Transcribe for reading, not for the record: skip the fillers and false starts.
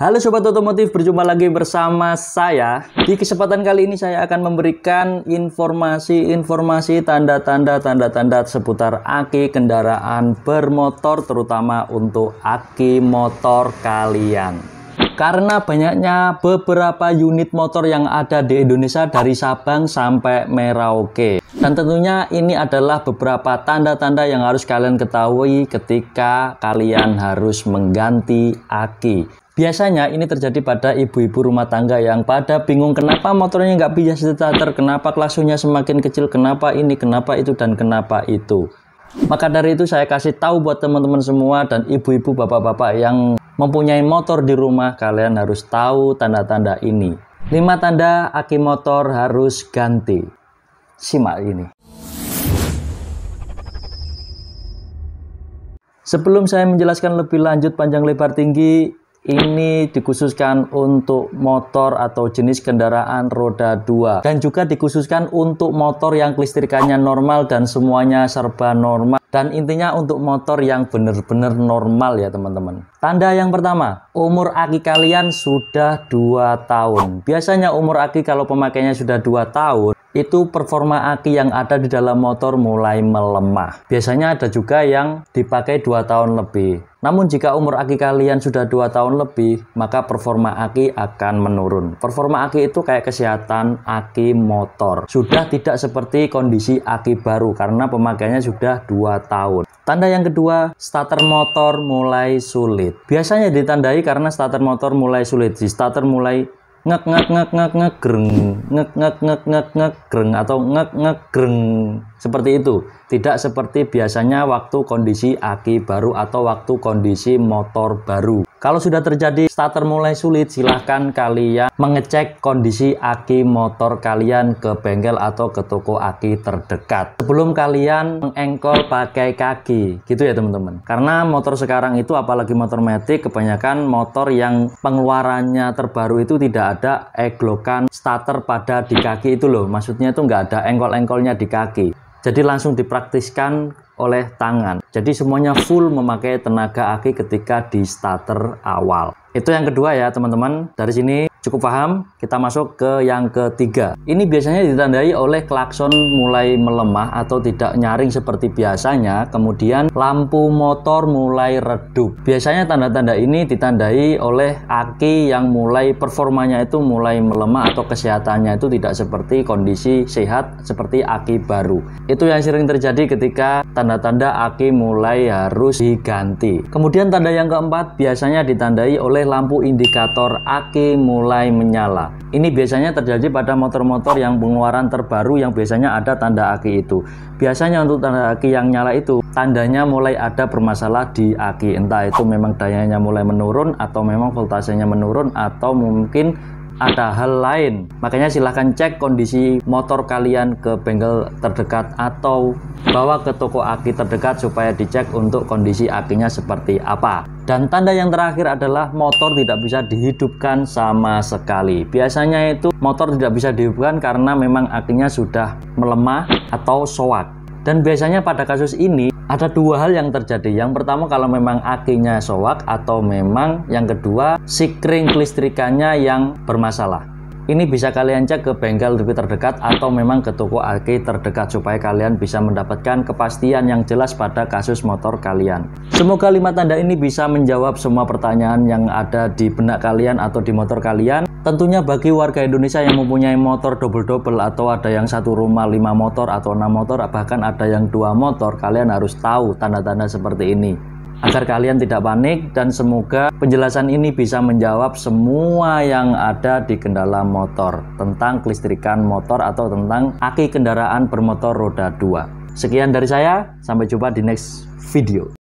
Halo Sobat Otomotif, berjumpa lagi bersama saya. Di kesempatan kali ini saya akan memberikan informasi tanda-tanda seputar aki kendaraan bermotor, terutama untuk aki motor kalian. Karena banyaknya beberapa unit motor yang ada di Indonesia dari Sabang sampai Merauke. Dan tentunya ini adalah beberapa tanda-tanda yang harus kalian ketahui ketika kalian harus mengganti aki. Biasanya ini terjadi pada ibu-ibu rumah tangga yang pada bingung kenapa motornya nggak bisa starter, kenapa klaksonnya semakin kecil, kenapa ini, kenapa itu, dan kenapa itu. Maka dari itu saya kasih tahu buat teman-teman semua dan ibu-ibu, bapak-bapak yang mempunyai motor di rumah, kalian harus tahu tanda-tanda ini. 5 tanda aki motor harus ganti. Simak ini. Sebelum saya menjelaskan lebih lanjut panjang lebar tinggi, ini dikhususkan untuk motor atau jenis kendaraan roda 2 dan juga dikhususkan untuk motor yang kelistrikannya normal dan semuanya serba normal, dan intinya untuk motor yang benar-benar normal ya teman-teman. Tanda yang pertama, umur aki kalian sudah 2 tahun. Biasanya umur aki kalau pemakainya sudah 2 tahun, itu performa aki yang ada di dalam motor mulai melemah. Biasanya ada juga yang dipakai 2 tahun lebih. Namun jika umur aki kalian sudah 2 tahun lebih, maka performa aki akan menurun. Performa aki itu kayak kesehatan aki motor. Sudah tidak seperti kondisi aki baru karena pemakaiannya sudah 2 tahun. Tanda yang kedua, starter motor mulai sulit. Biasanya ditandai karena starter motor mulai sulit. Di starter mulai greng atau greng seperti itu. Tidak seperti biasanya waktu kondisi aki baru atau waktu kondisi motor baru. Kalau sudah terjadi starter mulai sulit, silahkan kalian mengecek kondisi aki motor kalian ke bengkel atau ke toko aki terdekat sebelum kalian mengengkol pakai kaki, gitu ya teman-teman. Karena motor sekarang itu, apalagi motor matic, kebanyakan motor yang pengeluarannya terbaru itu tidak ada eglokan starter pada di kaki itu loh. Maksudnya itu nggak ada engkol-engkolnya di kaki. Jadi langsung dipraktiskan oleh tangan. Jadi semuanya full memakai tenaga aki ketika di starter awal. Itu yang kedua ya teman-teman. Dari sini cukup paham, kita masuk ke yang ketiga. Ini biasanya ditandai oleh klakson mulai melemah atau tidak nyaring seperti biasanya, kemudian lampu motor mulai redup. Biasanya tanda-tanda ini ditandai oleh aki yang mulai performanya itu mulai melemah atau kesehatannya itu tidak seperti kondisi sehat seperti aki baru. Itu yang sering terjadi ketika tanda-tanda aki mulai harus diganti. Kemudian tanda yang keempat biasanya ditandai oleh lampu indikator aki mulai menyala. Ini biasanya terjadi pada motor-motor yang pengeluaran terbaru yang biasanya ada tanda aki itu. Biasanya untuk tanda aki yang nyala itu tandanya mulai ada bermasalah di aki. Entah itu memang dayanya mulai menurun atau memang voltasenya menurun atau mungkin ada hal lain. Makanya silahkan cek kondisi motor kalian ke bengkel terdekat atau bawa ke toko aki terdekat supaya dicek untuk kondisi akinya seperti apa. Dan tanda yang terakhir adalah motor tidak bisa dihidupkan sama sekali. Biasanya itu motor tidak bisa dihidupkan karena memang akinya sudah melemah atau soak. Dan biasanya pada kasus ini ada 2 hal yang terjadi. Yang pertama, kalau memang akinya soak, atau memang yang kedua, sikring kelistrikannya yang bermasalah. Ini bisa kalian cek ke bengkel terdekat atau memang ke toko aki terdekat supaya kalian bisa mendapatkan kepastian yang jelas pada kasus motor kalian. Semoga 5 tanda ini bisa menjawab semua pertanyaan yang ada di benak kalian atau di motor kalian. Tentunya bagi warga Indonesia yang mempunyai motor double-double atau ada yang satu rumah 5 motor atau 6 motor, bahkan ada yang 2 motor, kalian harus tahu tanda-tanda seperti ini agar kalian tidak panik, dan semoga penjelasan ini bisa menjawab semua yang ada di kendala motor tentang kelistrikan motor atau tentang aki kendaraan bermotor roda 2. Sekian dari saya, sampai jumpa di next video.